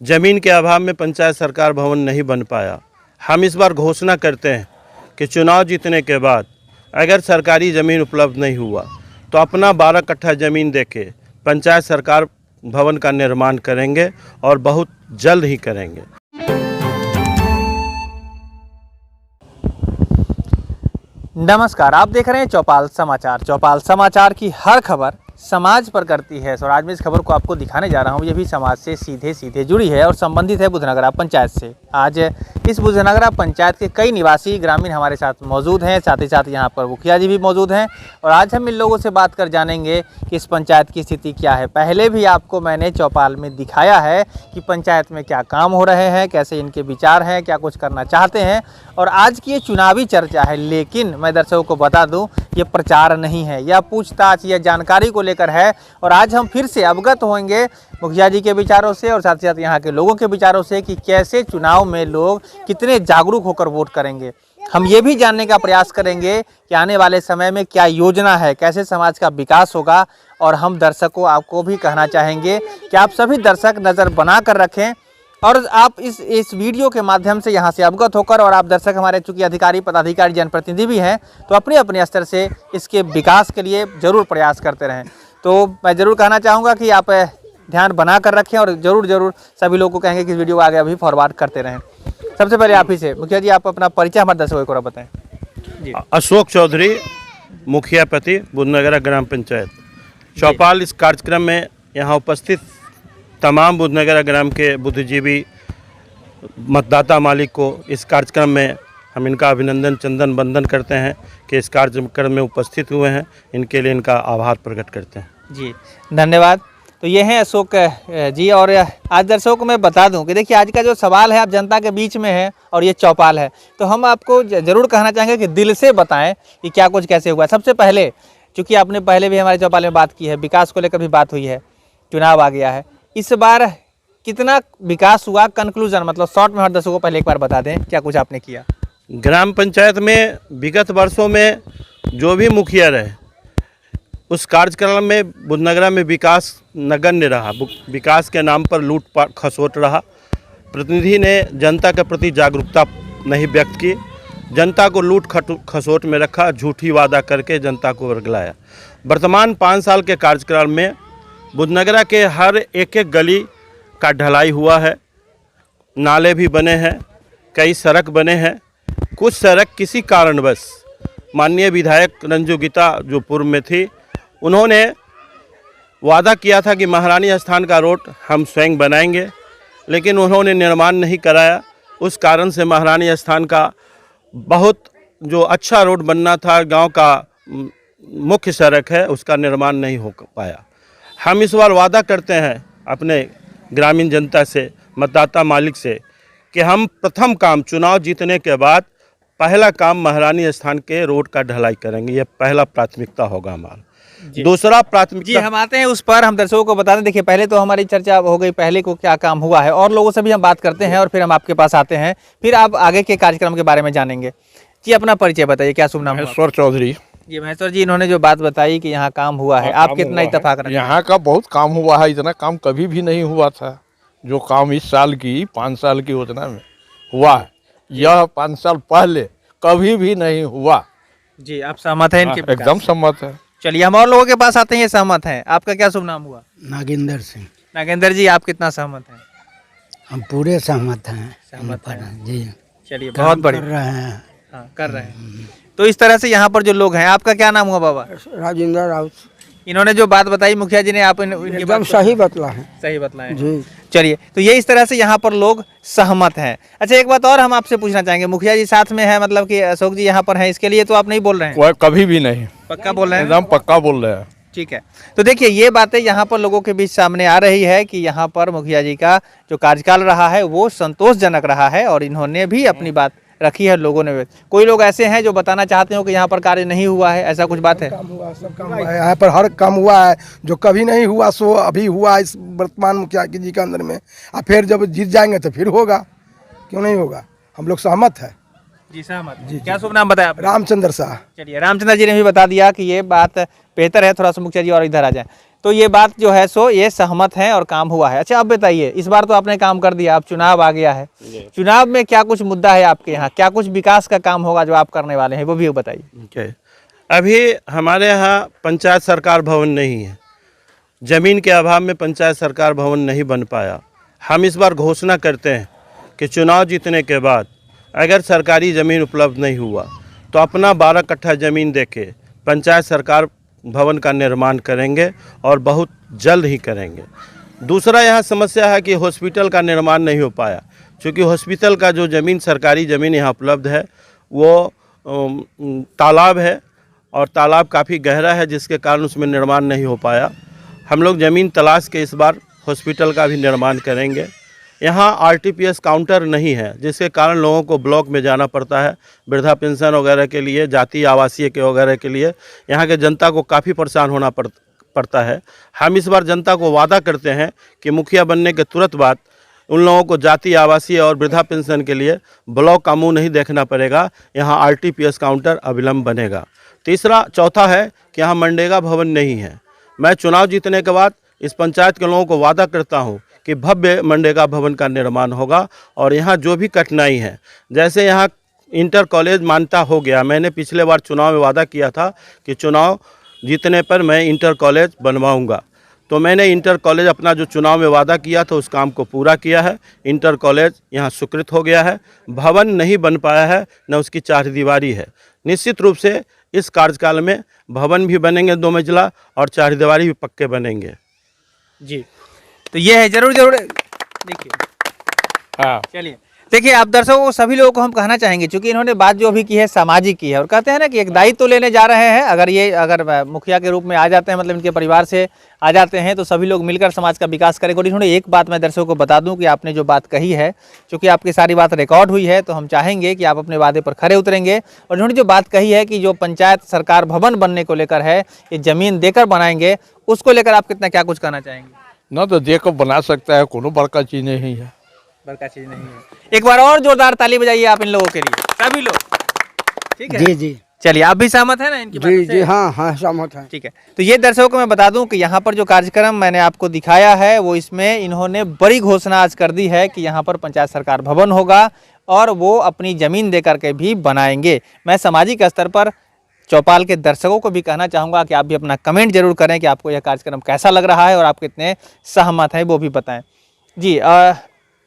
ज़मीन के अभाव में पंचायत सरकार भवन नहीं बन पाया। हम इस बार घोषणा करते हैं कि चुनाव जीतने के बाद अगर सरकारी ज़मीन उपलब्ध नहीं हुआ तो अपना 12 कट्ठा ज़मीन देके पंचायत सरकार भवन का निर्माण करेंगे और बहुत जल्द ही करेंगे। नमस्कार, आप देख रहे हैं चौपाल समाचार। चौपाल समाचार की हर खबर समाज पर करती है और आज मैं इस खबर को आपको दिखाने जा रहा हूँ। ये भी समाज से सीधे जुड़ी है और संबंधित है बुधनगरा पंचायत से। आज इस बुधनगरा पंचायत के कई निवासी ग्रामीण हमारे साथ मौजूद हैं, साथ ही साथ यहाँ पर मुखिया जी भी मौजूद हैं और आज हम इन लोगों से बात कर जानेंगे कि इस पंचायत की स्थिति क्या है। पहले भी आपको मैंने चौपाल में दिखाया है कि पंचायत में क्या काम हो रहे हैं, कैसे इनके विचार हैं, क्या कुछ करना चाहते हैं और आज की ये चुनावी चर्चा है। लेकिन मैं दर्शकों को बता दूं, ये प्रचार नहीं है, यह पूछताछ या जानकारी को लेकर है और आज हम फिर से अवगत होंगे मुखिया जी के विचारों से और साथ ही साथ यहाँ के लोगों के विचारों से कि कैसे चुनाव में लोग कितने जागरूक होकर वोट करेंगे। हम ये भी जानने का प्रयास करेंगे कि आने वाले समय में क्या योजना है, कैसे समाज का विकास होगा और हम दर्शकों आपको भी कहना चाहेंगे कि आप सभी दर्शक नज़र बना कर रखें और आप इस वीडियो के माध्यम से यहाँ से अवगत होकर और आप दर्शक हमारे चूँकि अधिकारी पदाधिकारी जनप्रतिनिधि भी हैं तो अपने अपने स्तर से इसके विकास के लिए ज़रूर प्रयास करते रहें। तो मैं ज़रूर कहना चाहूँगा कि आप ध्यान बना कर रखें और ज़रूर सभी लोगों को कहेंगे कि इस वीडियो को आगे अभी फॉरवर्ड करते रहें। सबसे पहले आप ही से मुखिया जी, आप अपना परिचय हमारे दर्शकों को बताएँ। जी, अशोक चौधरी, मुखिया पति, बुधनगरा ग्राम पंचायत चौपाल। इस कार्यक्रम में यहाँ उपस्थित तमाम बुधनगरा ग्राम के बुद्धिजीवी मतदाता मालिक को इस कार्यक्रम में हम इनका अभिनंदन चंदन बंदन करते हैं कि इस कार्यक्रम में उपस्थित हुए हैं। इनके लिए इनका आभार प्रकट करते हैं। जी, धन्यवाद। तो ये हैं अशोक जी और आज दर्शकों को मैं बता दूं कि देखिए आज का जो सवाल है आप जनता के बीच में है और ये चौपाल है तो हम आपको ज़रूर कहना चाहेंगे कि दिल से बताएं कि क्या कुछ कैसे हुआ। सबसे पहले चूँकि आपने पहले भी हमारे चौपाल में बात की है, विकास को लेकर भी बात हुई है, चुनाव आ गया है, इस बार कितना विकास हुआ, कंक्लूजन मतलब शॉर्ट में हर दर्शकों को पहले एक बार बता दें क्या कुछ आपने किया। ग्राम पंचायत में विगत वर्षों में जो भी मुखिया रहे उस कार्यक्रम में बुधनगरा में विकास नगण्य रहा। विकास के नाम पर लूटपाट खसोट रहा। प्रतिनिधि ने जनता के प्रति जागरूकता नहीं व्यक्त की, जनता को लूट खसोट में रखा, झूठी वादा करके जनता को वर्गलाया। वर्तमान 5 साल के कार्यकाल में बुधनगरा के हर एक गली का ढलाई हुआ है, नाले भी बने हैं, कई सड़क बने हैं। कुछ सड़क किसी कारणवश माननीय विधायक रंजू गीता जो पूर्व में थी, उन्होंने वादा किया था कि महारानी स्थान का रोड हम स्वयं बनाएंगे, लेकिन उन्होंने निर्माण नहीं कराया। उस कारण से महारानी स्थान का बहुत जो अच्छा रोड बनना था, गांव का मुख्य सड़क है, उसका निर्माण नहीं हो पाया। हम इस बार वादा करते हैं अपने ग्रामीण जनता से, मतदाता मालिक से कि हम प्रथम काम चुनाव जीतने के बाद पहला काम महारानी स्थान के रोड का ढलाई करेंगे। ये पहला प्राथमिकता होगा हमारा। दूसरा प्राथमिकता जी हम आते हैं उस पर, हम दर्शकों को बता दें। देखिए पहले तो हमारी चर्चा हो गई पहले को क्या काम हुआ है और लोगों से भी हम बात करते हैं और फिर हम आपके पास आते हैं, फिर आप आगे के कार्यक्रम के बारे में जानेंगे। जी अपना परिचय बताइए, क्या शुभ नाम? महेश्वर चौधरी। जी महेश्वर जी, इन्होंने जो बात बताई कि यहाँ काम हुआ है, आप कितना इत्तेफाक रखते हैं? यहाँ का बहुत काम हुआ है, इतना काम कभी भी नहीं हुआ था। जो काम इस साल की 5 साल की योजना में हुआ है, यह 5 साल पहले कभी भी नहीं हुआ। जी आप सहमत हैं इनके? एकदम सहमत है। चलिए हम और लोगों के पास आते हैं, ये सहमत हैं। आपका क्या शुभ नाम हुआ? नागेंद्र सिंह। नागेंद्र जी आप कितना सहमत हैं? हम पूरे सहमत हैं। सहमत हैं जी, चलिए बहुत बढ़िया कर रहे हैं। हाँ कर रहे हैं। तो इस तरह से यहाँ पर जो लोग हैं, आपका क्या नाम हुआ बाबा? राजेंद्र राउत। इन्होंने जो बात बताई मुखिया जी ने, आप इनकी बात सही बतला है। सही बतलाएं जी। चलिए तो ये इस तरह से यहाँ पर लोग सहमत हैं। अच्छा एक बात और हम आपसे पूछना चाहेंगे, मुखिया जी साथ में है, मतलब कि अशोक जी यहाँ पर हैं, इसके लिए तो आप नहीं बोल रहे हैं? कभी भी नहीं। पक्का बोल रहे हैं? एकदम पक्का बोल रहे हैं। ठीक है। तो देखिए ये बातें यहाँ पर लोगों के बीच सामने आ रही है कि यहाँ पर मुखिया जी का जो कार्यकाल रहा है वो संतोषजनक रहा है और इन्होंने भी अपनी बात रखी है लोगों ने। कोई लोग ऐसे हैं जो बताना चाहते हो कि यहाँ पर कार्य नहीं हुआ है, ऐसा कुछ बात है? सब काम हुआ है यहाँ पर, हर काम हुआ है। जो कभी नहीं हुआ सो अभी हुआ इस वर्तमान मुखिया जी के अंदर में। और फिर जब जीत जाएंगे तो फिर होगा, क्यों नहीं होगा। हम लोग सहमत है। जी सहमत। जी क्या शुभ नाम बताया आपने? रामचंद्र शाह। चलिए रामचंद्र जी ने भी बता दिया कि ये बात बेहतर है थोड़ा सा मुखिया जी और इधर आ जाए। तो ये बात जो है सो ये सहमत है और काम हुआ है। अच्छा अब बताइए, इस बार तो आपने काम कर दिया, अब चुनाव आ गया है, चुनाव में क्या कुछ मुद्दा है आपके यहाँ, क्या कुछ विकास का काम होगा जो आप करने वाले हैं, वो भी बताइए। Okay. अभी हमारे यहाँ पंचायत सरकार भवन नहीं है, ज़मीन के अभाव में पंचायत सरकार भवन नहीं बन पाया। हम इस बार घोषणा करते हैं कि चुनाव जीतने के बाद अगर सरकारी ज़मीन उपलब्ध नहीं हुआ तो अपना 12 कट्ठा ज़मीन देके पंचायत सरकार भवन का निर्माण करेंगे और बहुत जल्द ही करेंगे। दूसरा यहाँ समस्या है कि हॉस्पिटल का निर्माण नहीं हो पाया, क्योंकि हॉस्पिटल का जो ज़मीन सरकारी ज़मीन यहाँ उपलब्ध है वो तालाब है और तालाब काफ़ी गहरा है, जिसके कारण उसमें निर्माण नहीं हो पाया। हम लोग ज़मीन तलाश के इस बार हॉस्पिटल का भी निर्माण करेंगे। यहाँ आरटीपीएस काउंटर नहीं है, जिसके कारण लोगों को ब्लॉक में जाना पड़ता है वृद्धा पेंशन वगैरह के लिए, जातीय आवासीय के वगैरह के लिए। यहाँ के जनता को काफ़ी परेशान होना पड़ता है। हम इस बार जनता को वादा करते हैं कि मुखिया बनने के तुरंत बाद उन लोगों को जातीय आवासीय और वृद्धा पेंशन के लिए ब्लॉक का मुँह नहीं देखना पड़ेगा, यहाँ आरटीपीएस काउंटर अविलंब बनेगा। चौथा है कि यहाँ मनरेगा भवन नहीं है। मैं चुनाव जीतने के बाद इस पंचायत के लोगों को वादा करता हूँ कि भव्य मनरेगा भवन का निर्माण होगा। और यहाँ जो भी कठिनाई है, जैसे यहाँ इंटर कॉलेज मान्यता हो गया, मैंने पिछले बार चुनाव में वादा किया था कि चुनाव जीतने पर मैं इंटर कॉलेज बनवाऊँगा, तो मैंने इंटर कॉलेज अपना जो चुनाव में वादा किया था उस काम को पूरा किया है। इंटर कॉलेज यहाँ स्वीकृत हो गया है, भवन नहीं बन पाया है, न उसकी चारदीवारी है। निश्चित रूप से इस कार्यकाल में भवन भी बनेंगे 2 मंजिला और चारदीवारी भी पक्के बनेंगे जी। तो ये है, जरूर देखिए। हाँ, चलिए देखिए, आप दर्शकों को सभी लोगों को हम कहना चाहेंगे, क्योंकि इन्होंने बात जो अभी की है सामाजिक की है, और कहते हैं ना कि एक दायित्व तो लेने जा रहे हैं। अगर मुखिया के रूप में आ जाते हैं, मतलब इनके परिवार से आ जाते हैं, तो सभी लोग मिलकर समाज का विकास करेंगे। और इन्होंने एक बात मैं दर्शकों को बता दूं कि आपने जो बात कही है, क्योंकि आपकी सारी बात रिकॉर्ड हुई है, तो हम चाहेंगे कि आप अपने वादे पर खरे उतरेंगे। और इन्होंने जो बात कही है कि जो पंचायत सरकार भवन बनने को लेकर है, ये ज़मीन देकर बनाएंगे, उसको लेकर आप कितना क्या कुछ कहना चाहेंगे? ना तो देकर बना सकता है, कोनो बड़का चीज़ नहीं है, बड़का चीज नहीं है। एक बार और जोरदार ताली बजाइए आप इन लोगों के लिए, सभी लोग। ठीक है जी जी चलिए, आप भी सहमत है ना इनकी बातों जी से? जी हाँ हाँ सहमत है। ठीक है। तो ये दर्शकों को मैं बता दूं कि यहाँ पर जो कार्यक्रम मैंने आपको दिखाया है, वो इसमें इन्होंने बड़ी घोषणा आज कर दी है कि यहाँ पर पंचायत सरकार भवन होगा और वो अपनी ज़मीन दे करके भी बनाएंगे। मैं सामाजिक स्तर पर चौपाल के दर्शकों को भी कहना चाहूँगा कि आप भी अपना कमेंट जरूर करें कि आपको यह कार्यक्रम कैसा लग रहा है और आप कितने सहमत हैं, वो भी बताएं जी।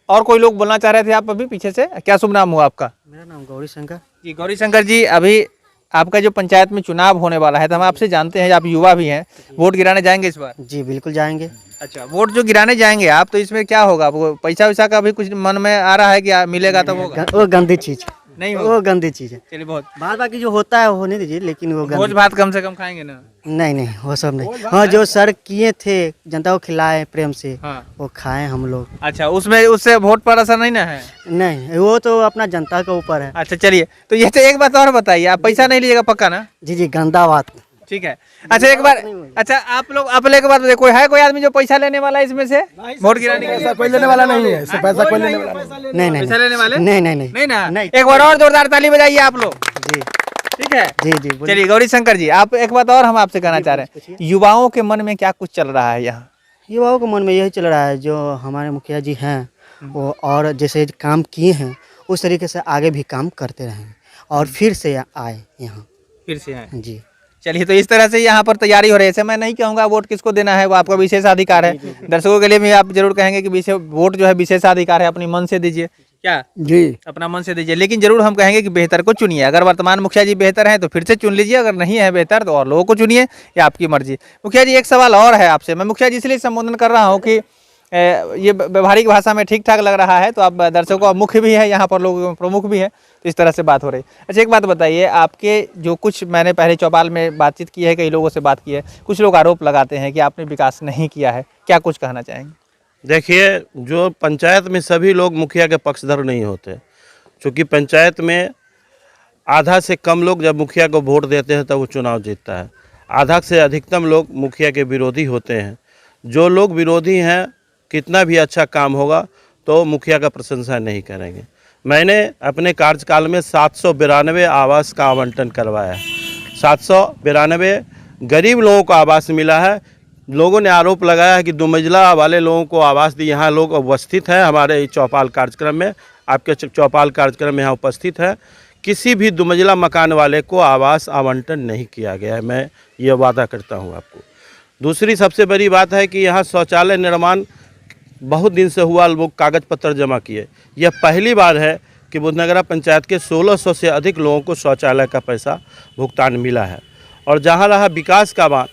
और कोई लोग बोलना चाह रहे थे आप अभी पीछे से? क्या शुभ नाम हुआ आपका? मेरा नाम गौरी शंकर जी। गौरी शंकर जी, अभी आपका जो पंचायत में चुनाव होने वाला है, तो हम आपसे जानते हैं, आप युवा भी हैं, वोट गिराने जाएंगे इस बार? जी बिल्कुल जाएंगे। अच्छा, वोट जो गिराने जाएंगे आप, तो इसमें क्या होगा? वो पैसा वैसा का भी कुछ मन में आ रहा है कि मिलेगा तब होगा? वो गंदी चीज नहीं वो गंदी चीज है। चलिए, बहुत बाद बाकी जो होता है वो होने दीजिए, लेकिन वो भोज गंदी भात कम से कम खाएंगे ना? नहीं वो सब नहीं। हाँ, जो सर किए थे जनता को खिलाए प्रेम से, हाँ। वो खाए हम लोग। अच्छा, उसमें उससे वोट पर असर नहीं ना है? नहीं, वो तो अपना जनता के ऊपर है। अच्छा चलिए, तो ये तो एक बात और बताइए, आप पैसा नहीं लीजिएगा पक्का ना? जी जी, गंदा बात। ठीक है। अच्छा एक बार, अच्छा आप लोग अपने के बाद कोई है कोई आदमी जो पैसा लेने वाला है इसमें से वोट गिराने का? पैसा कोई लेने वाला नहीं है, इससे पैसा कोई लेने वाला नहीं। नहीं पैसा लेने वाले नहीं नहीं ना? नहीं। एक बार और जोरदार ताली बजाइए आप लोग। जी ठीक है जी जी बोलिए। चलिए गौरी शंकर जी, आप एक बात और हम आपसे कहना चाह रहे हैं, युवाओं के मन में क्या कुछ चल रहा है यहाँ? युवाओं के मन में यही चल रहा है, जो हमारे मुखिया जी हैं वो और जैसे काम किए हैं उस तरीके से आगे भी काम करते रहें और फिर से आए यहाँ। फिर से आए। जी चलिए, तो इस तरह से यहाँ पर तैयारी हो रही है। ऐसे मैं नहीं कहूँगा वोट किसको देना है, वो आपका विशेषाधिकार है। दर्शकों के लिए भी आप जरूर कहेंगे कि वोट जो है विशेषाधिकार है, अपनी मन से दीजिए। क्या जी अपना मन से दीजिए, लेकिन जरूर हम कहेंगे कि बेहतर को चुनिए। अगर वर्तमान मुखिया जी बेहतर हैं तो फिर से चुन लीजिए, अगर नहीं है बेहतर तो और लोगों को चुनिए, ये आपकी मर्जी। मुखिया जी एक सवाल और है आपसे, मैं मुखिया जी इसलिए संबोधन कर रहा हूँ कि ये व्यवहारिक भाषा में ठीक ठाक लग रहा है, तो आप दर्शकों मुख्य भी है यहाँ पर, लोग प्रमुख भी है, तो इस तरह से बात हो रही है। अच्छा एक बात बताइए, आपके जो कुछ मैंने पहले चौपाल में बातचीत की है, कई लोगों से बात की है, कुछ लोग आरोप लगाते हैं कि आपने विकास नहीं किया है, क्या कुछ कहना चाहेंगे? देखिए, जो पंचायत में सभी लोग मुखिया के पक्षधर नहीं होते, क्योंकि पंचायत में आधा से कम लोग जब मुखिया को वोट देते हैं तब वो चुनाव जीतता है। आधा से अधिकतम लोग मुखिया के विरोधी होते हैं। जो लोग विरोधी हैं, कितना भी अच्छा काम होगा तो मुखिया का प्रशंसा नहीं करेंगे। मैंने अपने कार्यकाल में 792 आवास का आवंटन करवाया है। 792 गरीब लोगों को आवास मिला है, लोगों ने आरोप लगाया है कि 2 मंजिला वाले लोगों को आवास दी। यहाँ लोग उपस्थित हैं हमारे चौपाल कार्यक्रम में, आपके चौपाल कार्यक्रम में यहाँ उपस्थित है। किसी भी 2 मंजिला मकान वाले को आवास आवंटन नहीं किया गया है, मैं ये वादा करता हूँ आपको। दूसरी सबसे बड़ी बात है कि यहाँ शौचालय निर्माण बहुत दिन से हुआ, लोग कागज़ पत्र जमा किए। यह पहली बार है कि बुधनगरा पंचायत के 1600 से अधिक लोगों को शौचालय का पैसा भुगतान मिला है। और जहाँ रहा विकास का बात,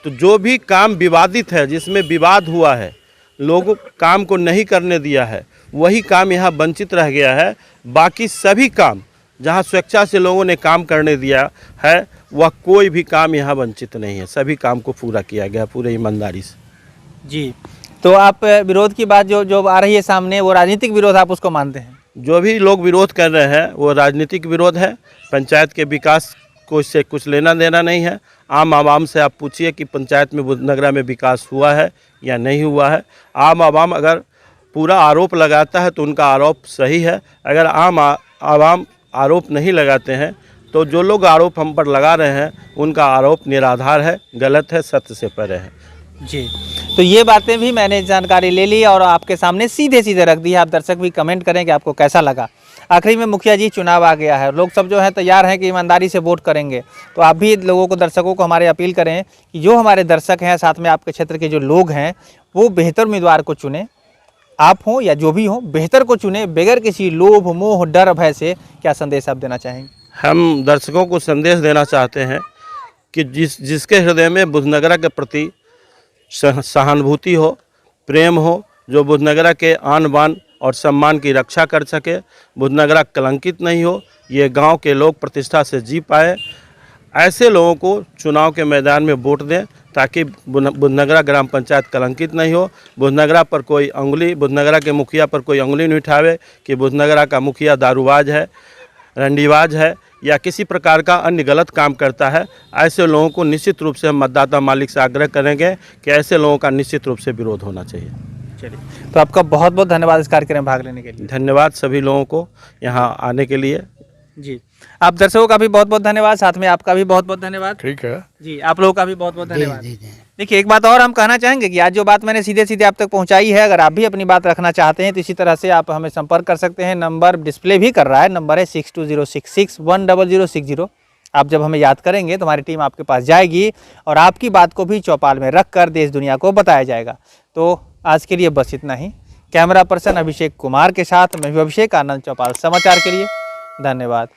तो जो भी काम विवादित है, जिसमें विवाद हुआ है, लोगों काम को नहीं करने दिया है, वही काम यहाँ वंचित रह गया है। बाकी सभी काम जहाँ स्वेच्छा से लोगों ने काम करने दिया है, वह कोई भी काम यहाँ वंचित नहीं है। सभी काम को पूरा किया गया पूरे ईमानदारी से। जी, तो आप विरोध की बात जो आ रही है सामने, वो राजनीतिक विरोध आप उसको मानते हैं? जो भी लोग विरोध कर रहे हैं वो राजनीतिक विरोध है। पंचायत के विकास को इससे कुछ लेना देना नहीं है। आम आवाम से आप पूछिए कि पंचायत में बुधनगरा में विकास हुआ है या नहीं हुआ है। आम आवाम अगर पूरा आरोप लगाता है तो उनका आरोप सही है। अगर आम आवाम आरोप नहीं लगाते हैं तो जो लोग आरोप हम पर लगा रहे हैं उनका आरोप निराधार है, गलत है, सत्य से परे है। जी, तो ये बातें भी मैंने जानकारी ले ली और आपके सामने सीधे सीधे रख दी है। आप दर्शक भी कमेंट करें कि आपको कैसा लगा। आखिरी में मुखिया जी, चुनाव आ गया है, लोग सब जो है तैयार हैं कि ईमानदारी से वोट करेंगे। तो आप भी लोगों को, दर्शकों को हमारे अपील करें कि जो हमारे दर्शक हैं, साथ में आपके क्षेत्र के जो लोग हैं, वो बेहतर उम्मीदवार को चुनें। आप हों या जो भी हो, बेहतर को चुनें बगैर किसी लोभ मोह डर भय से। क्या संदेश आप देना चाहेंगे? हम दर्शकों को संदेश देना चाहते हैं कि जिसके हृदय में बुधनगरा के प्रति सहानुभूति हो, प्रेम हो, जो बुधनगरा के आन बान और सम्मान की रक्षा कर सके, बुधनगरा कलंकित नहीं हो, ये गांव के लोग प्रतिष्ठा से जी पाए, ऐसे लोगों को चुनाव के मैदान में वोट दें ताकि बुधनगरा ग्राम पंचायत कलंकित नहीं हो। बुधनगरा पर कोई उंगली, बुधनगरा के मुखिया पर कोई उंगली नहीं उठावे कि बुधनगरा का मुखिया दारूबाज है, रंडीबाज है या किसी प्रकार का अन्य गलत काम करता है। ऐसे लोगों को निश्चित रूप से हम मतदाता मालिक से आग्रह करेंगे कि ऐसे लोगों का निश्चित रूप से विरोध होना चाहिए। चलिए, तो आपका बहुत बहुत धन्यवाद इस कार्यक्रम में भाग लेने के लिए। धन्यवाद सभी लोगों को यहाँ आने के लिए। जी, आप दर्शकों का भी बहुत बहुत धन्यवाद, साथ में आपका भी बहुत बहुत धन्यवाद। ठीक है जी, आप लोगों का भी बहुत बहुत धन्यवाद। जी जी। देखिए, एक बात और हम कहना चाहेंगे कि आज जो बात मैंने सीधे सीधे आप तक पहुंचाई है, अगर आप भी अपनी बात रखना चाहते हैं तो इसी तरह से आप हमें संपर्क कर सकते हैं। नंबर डिस्प्ले भी कर रहा है, नंबर है 6206610060। आप जब हमें याद करेंगे तो हमारी टीम आपके पास जाएगी और आपकी बात को भी चौपाल में रख कर देश दुनिया को बताया जाएगा। तो आज के लिए बस इतना ही। कैमरा पर्सन अभिषेक कुमार के साथ मैं भी अभिषेक आनंद, चौपाल समाचार के लिए। धन्यवाद।